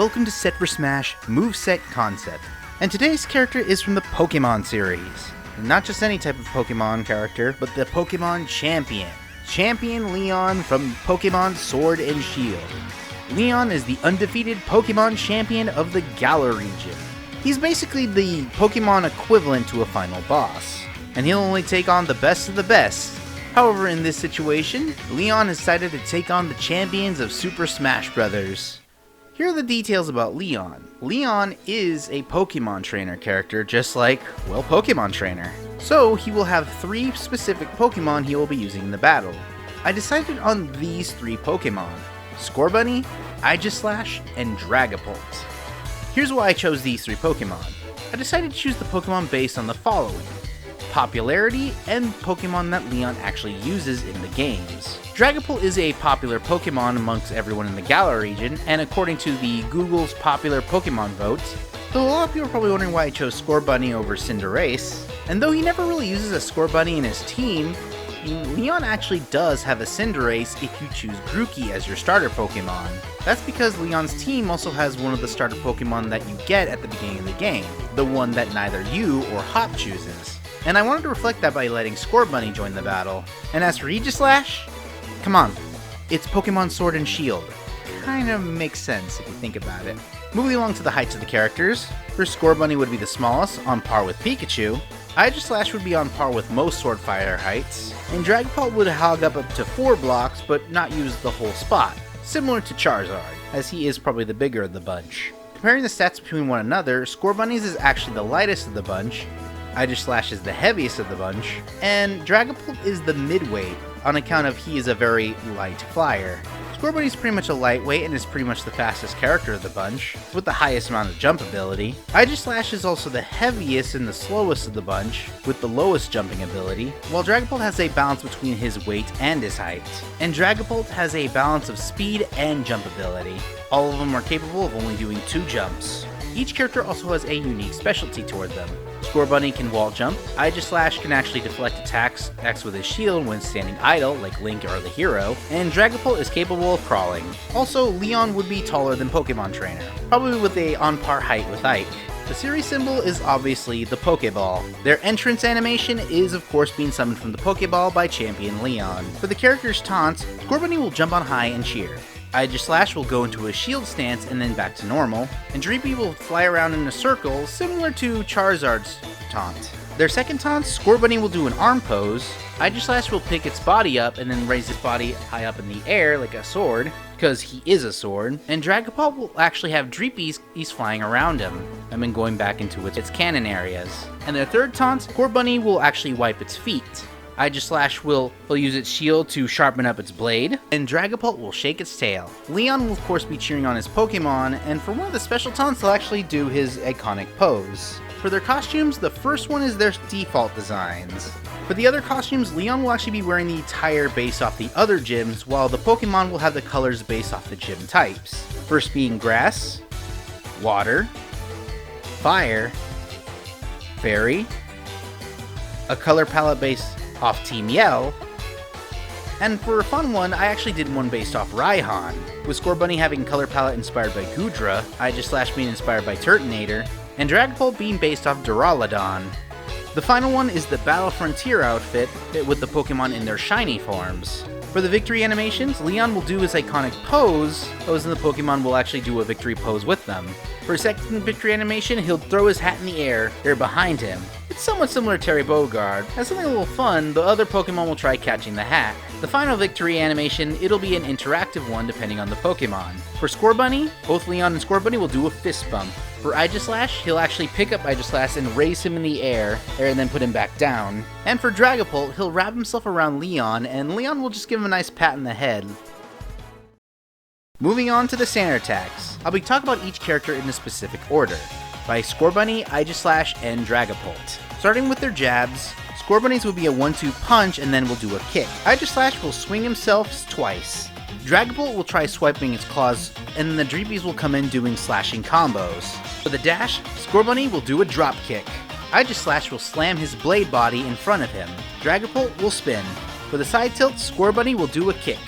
welcome to Set for Smash Moveset Concept. And today's character is from the Pokemon series. Not just any type of Pokemon character, but the Pokemon Champion. Champion Leon from Pokemon Sword and Shield. Leon is the undefeated Pokemon champion of the Galar region. He's basically the Pokemon equivalent to a final boss, and he'll only take on the best of the best. However, in this situation, Leon has decided to take on the champions of Super Smash Bros. Here are the details about Leon. Leon is a Pokemon trainer character, just like, well, Pokemon Trainer. So, he will have 3 specific Pokemon he will be using in the battle. I decided on these 3 Pokemon: Scorbunny, Aegislash, and Dragapult. Here's why I chose these 3 Pokemon. I decided to choose the Pokemon based on the following: popularity and Pokemon that Leon actually uses in the games. Dragapult is a popular Pokemon amongst everyone in the Galar region, and according to the Google's popular Pokemon votes, though a lot of people are probably wondering why I chose Scorbunny over Cinderace, and though he never really uses a Scorbunny in his team, Leon actually does have a Cinderace if you choose Grookey as your starter Pokemon. That's because Leon's team also has one of the starter Pokemon that you get at the beginning of the game, the one that neither you or Hop chooses. And I wanted to reflect that by letting Scorbunny join the battle. And as for Aegislash, come on, it's Pokemon Sword and Shield. Kind of makes sense if you think about it. Moving along to the heights of the characters, first Scorbunny would be the smallest, on par with Pikachu. Aegislash would be on par with most sword fighter heights, and Dragapult would hog up to 4 blocks but not use the whole spot, similar to Charizard, as he is probably the bigger of the bunch. Comparing the stats between one another, Scorbunny's is actually the lightest of the bunch, Aegislash is the heaviest of the bunch, and Dragapult is the midweight, on account of he is a very light flyer. Scorbunny is pretty much a lightweight and is pretty much the fastest character of the bunch, with the highest amount of jump ability. Aegislash is also the heaviest and the slowest of the bunch, with the lowest jumping ability, while Dragapult has a balance between his weight and his height. And Dragapult has a balance of speed and jump ability. All of them are capable of only doing 2 jumps. Each character also has a unique specialty toward them. Scorbunny can wall jump, Aegislash can actually deflect attacks with his shield when standing idle, like Link or the hero, and Dragapult is capable of crawling. Also, Leon would be taller than Pokemon Trainer, probably with a on-par height with Ike. The series symbol is obviously the Pokeball. Their entrance animation is of course being summoned from the Pokeball by Champion Leon. For the character's taunts, Scorbunny will jump on high and cheer. Aegislash will go into a shield stance and then back to normal, and Dreepy will fly around in a circle similar to Charizard's taunt. Their second taunt, Scorbunny will do an arm pose, Aegislash will pick its body up and then raise its body high up in the air like a sword, because he is a sword, and Dragapult will actually have Dreepy's flying around him, and then going back into its cannon areas. And their third taunt, Scorbunny will actually wipe its feet. Aegislash will use its shield to sharpen up its blade, and Dragapult will shake its tail. Leon will of course be cheering on his Pokemon, and for one of the special taunts he'll actually do his iconic pose. For their costumes, the first one is their default designs. For the other costumes, Leon will actually be wearing the attire based off the other gyms, while the Pokemon will have the colors based off the gym types. First being Grass, Water, Fire, Fairy, a color palette based off Team Yell, and for a fun one, I actually did one based off Raihan, with Scorbunny having color palette inspired by Goodra, Aegislash being inspired by Turtonator, and Dragapult being based off Duraludon. The final one is the Battle Frontier outfit, with the Pokemon in their shiny forms. For the victory animations, Leon will do his iconic pose, and the Pokemon will actually do a victory pose with them. For his second victory animation, he'll throw his hat in the air, they're behind him. It's somewhat similar to Terry Bogard. As something a little fun, the other Pokemon will try catching the hat. The final victory animation, it'll be an interactive one depending on the Pokemon. For Scorbunny, both Leon and Scorbunny will do a fist bump. For Aegislash, he'll actually pick up Aegislash and raise him in the air, and then put him back down. And for Dragapult, he'll wrap himself around Leon, and Leon will just give him a nice pat in the head. Moving on to the standard attacks, I'll be talking about each character in a specific order, by Scorbunny, Aegislash, and Dragapult. Starting with their jabs, Scorbunny's will be a 1-2 punch and then will do a kick. Aegislash will swing himself twice. Dragapult will try swiping its claws, and then the Dreepies will come in doing slashing combos. For the dash, Scorbunny will do a drop kick. Aegislash will slam his blade body in front of him. Dragapult will spin. For the side tilt, Scorbunny will do a kick.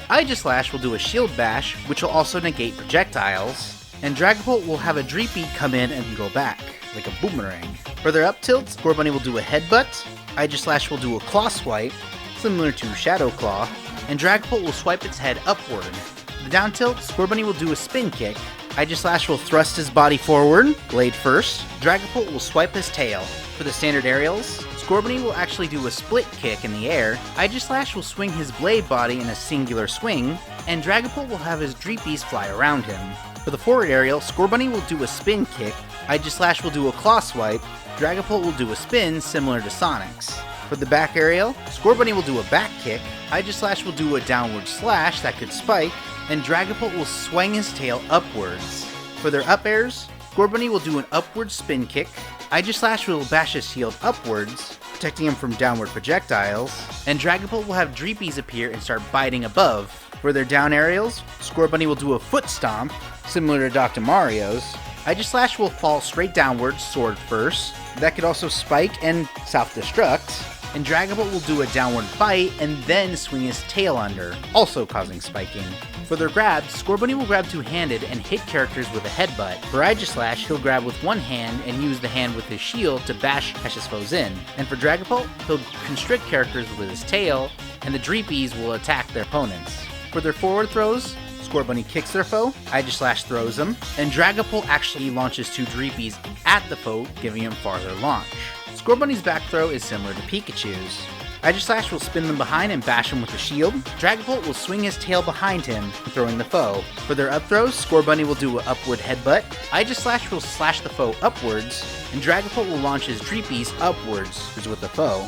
Aegislash will do a shield bash, which will also negate projectiles. And Dragapult will have a Dreepy come in and go back, like a boomerang. For their up tilts, Scorbunny will do a headbutt, Aegislash will do a claw swipe, similar to Shadow Claw, and Dragapult will swipe its head upward. For the down tilt, Scorbunny will do a spin kick, Aegislash will thrust his body forward, blade first, Dragapult will swipe his tail. For the standard aerials, Scorbunny will actually do a split kick in the air, Aegislash will swing his blade body in a singular swing, and Dragapult will have his Dreepies fly around him. For the forward aerial, Scorbunny will do a spin kick, Aegislash will do a claw swipe, Dragapult will do a spin similar to Sonic's. For the back aerial, Scorbunny will do a back kick, Aegislash will do a downward slash that could spike, and Dragapult will swing his tail upwards. For their up airs, Scorbunny will do an upward spin kick, Aegislash will bash his shield upwards, protecting him from downward projectiles, and Dragapult will have Dreepies appear and start biting above. For their down aerials, Scorbunny will do a foot stomp, similar to Dr. Mario's, Aegislash will fall straight downwards, sword first, that could also spike and self-destruct, and Dragapult will do a downward bite and then swing his tail under, also causing spiking. For their grabs, Scorbunny will grab two-handed and hit characters with a headbutt. For Aegislash, he'll grab with one hand and use the hand with his shield to bash his foes in. And for Dragapult, he'll constrict characters with his tail, and the Dreepies will attack their opponents. For their forward throws, Scorbunny kicks their foe, Aegislash throws them, and Dragapult actually launches two Dreepies at the foe, giving him farther launch. Scorbunny's back throw is similar to Pikachu's. Aegislash will spin them behind and bash him with a shield. Dragapult will swing his tail behind him, throwing the foe. For their up throws, Scorbunny will do an upward headbutt, Aegislash will slash the foe upwards, and Dragapult will launch his Dreepies upwards, with the foe.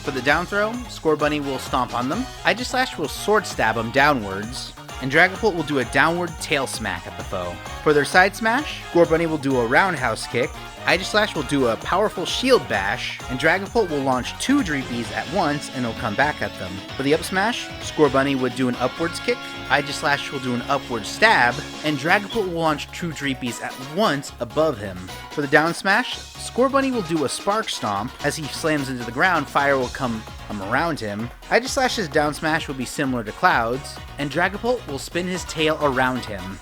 For the down throw, Scorbunny will stomp on them, Aegislash will sword stab him downwards, and Dragapult will do a downward tail smack at the foe. For their side smash, Scorbunny will do a roundhouse kick, Aegislash will do a powerful shield bash, and Dragapult will launch two Dreepies at once and he'll come back at them. For the up smash, Scorbunny would do an upwards kick, Aegislash will do an upward stab, and Dragapult will launch two Dreepies at once above him. For the down smash, Scorbunny will do a spark stomp. As he slams into the ground, fire will come around him. Aegislash's down smash will be similar to Cloud's, and Dragapult will spin his tail around him.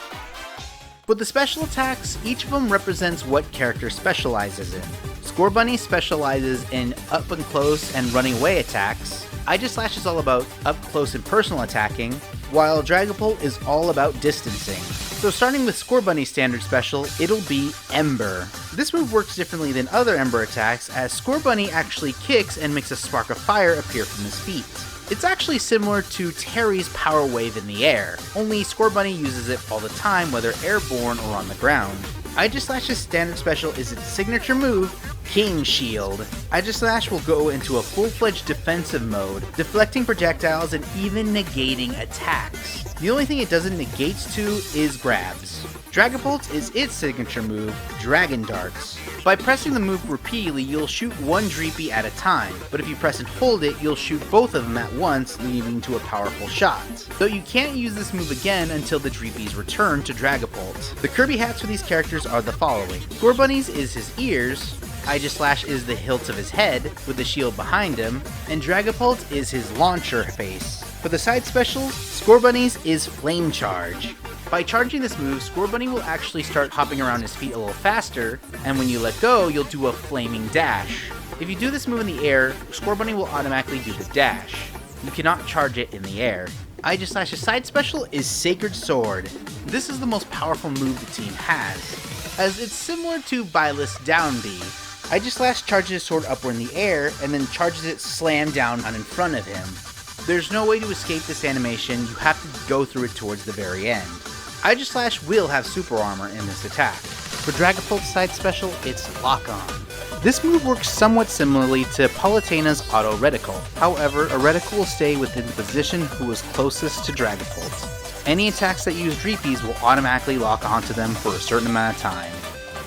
With the special attacks, each of them represents what character specializes in. Scorbunny specializes in up and close and running away attacks, Aegislash is all about up close and personal attacking, while Dragapult is all about distancing. So starting with Scorbunny's standard special, it'll be Ember. This move works differently than other Ember attacks, as Scorbunny actually kicks and makes a spark of fire appear from his feet. It's actually similar to Terry's Power Wave in the air, only Scorbunny uses it all the time, whether airborne or on the ground. Aegislash's standard special is its signature move, King Shield. Aegislash will go into a full-fledged defensive mode, deflecting projectiles and even negating attacks. The only thing it doesn't negate to is grabs. Dragapult is its signature move, Dragon Darts. By pressing the move repeatedly, you'll shoot one Dreepy at a time, but if you press and hold it, you'll shoot both of them at once, leading to a powerful shot. Though you can't use this move again until the Dreepies return to Dragapult. The Kirby hats for these characters are the following. Scorbunny's is his ears, Aegislash is the hilt of his head, with the shield behind him, and Dragapult is his launcher face. For the side specials, Scorbunny's is Flame Charge. By charging this move, Scorbunny will actually start hopping around his feet a little faster, and when you let go, you'll do a flaming dash. If you do this move in the air, Scorbunny will automatically do the dash. You cannot charge it in the air. Aegislash's side special is Sacred Sword. This is the most powerful move the team has, as it's similar to Byleth's Down B. Aegislash charges his sword upward in the air, and then charges it slam down on in front of him. There's no way to escape this animation, you have to go through it towards the very end. Aegislash will have super armor in this attack. For Dragapult's side special, it's Lock On. This move works somewhat similarly to Palutena's Auto Reticle. However, a reticle will stay within the position who is closest to Dragapult. Any attacks that use Dreepies will automatically lock onto them for a certain amount of time.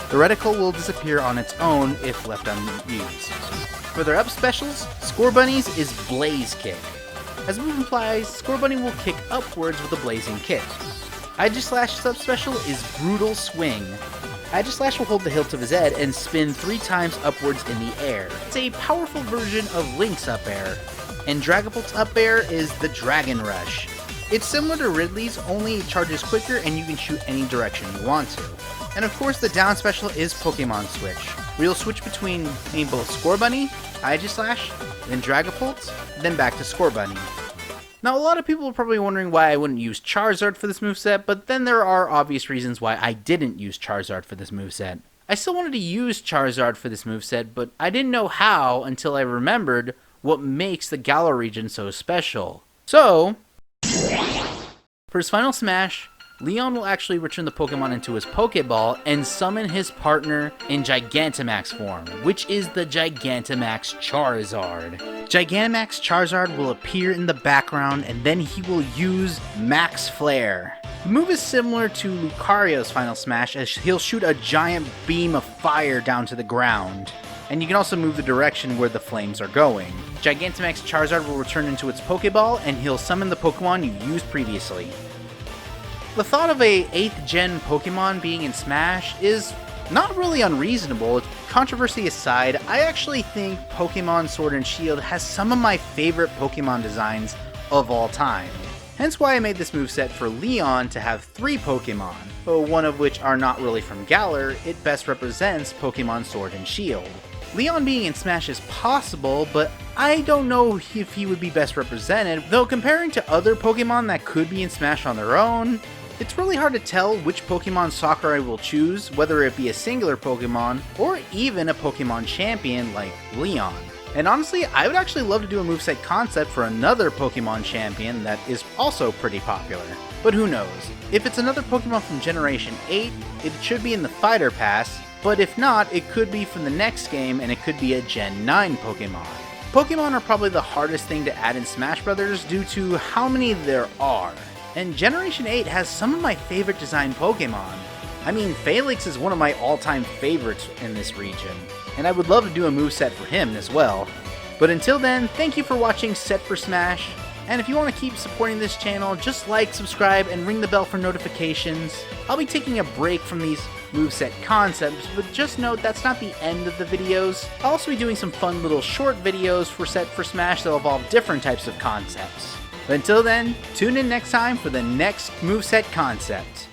The reticle will disappear on its own if left unused. For their up specials, Scorbunny's is Blaze Kick. As the move implies, Scorbunny will kick upwards with a blazing kick. Aegislash's subspecial is Brutal Swing. Aegislash will hold the hilt of his head and spin 3 times upwards in the air. It's a powerful version of Link's up air. And Dragapult's up air is the Dragon Rush. It's similar to Ridley's, only it charges quicker and you can shoot any direction you want to. And of course the down special is Pokemon Switch, where you'll switch between both Scorbunny, Aegislash, then Dragapult, then back to Scorbunny. Now a lot of people are probably wondering why I wouldn't use Charizard for this moveset, but then there are obvious reasons why I didn't use Charizard for this moveset. I still wanted to use Charizard for this moveset, but I didn't know how until I remembered what makes the Galar region so special. So, for his final smash, Leon will actually return the Pokemon into his Pokeball and summon his partner in Gigantamax form, which is the Gigantamax Charizard. Gigantamax Charizard will appear in the background and then he will use Max Flare. The move is similar to Lucario's final smash, as he'll shoot a giant beam of fire down to the ground. And you can also move the direction where the flames are going. Gigantamax Charizard will return into its Pokeball and he'll summon the Pokemon you used previously. The thought of a 8th gen Pokemon being in Smash is not really unreasonable. Controversy aside, I actually think Pokemon Sword and Shield has some of my favorite Pokemon designs of all time. Hence why I made this moveset for Leon to have 3 Pokemon, though one of which are not really from Galar. It best represents Pokemon Sword and Shield. Leon being in Smash is possible, but I don't know if he would be best represented, though comparing to other Pokemon that could be in Smash on their own, it's really hard to tell which Pokemon Sakurai will choose, whether it be a singular Pokemon, or even a Pokemon champion like Leon. And honestly, I would actually love to do a moveset concept for another Pokemon champion that is also pretty popular. But who knows? If it's another Pokemon from Generation 8, it should be in the Fighter Pass, but if not, it could be from the next game and it could be a Gen 9 Pokemon. Pokemon are probably the hardest thing to add in Smash Bros. Due to how many there are. And Generation 8 has some of my favorite designed Pokemon. I mean, Felix is one of my all-time favorites in this region, and I would love to do a moveset for him as well. But until then, thank you for watching Set for Smash, and if you want to keep supporting this channel, just like, subscribe, and ring the bell for notifications. I'll be taking a break from these moveset concepts, but just note that's not the end of the videos. I'll also be doing some fun little short videos for Set for Smash that'll involve different types of concepts. But until then, tune in next time for the next moveset concept.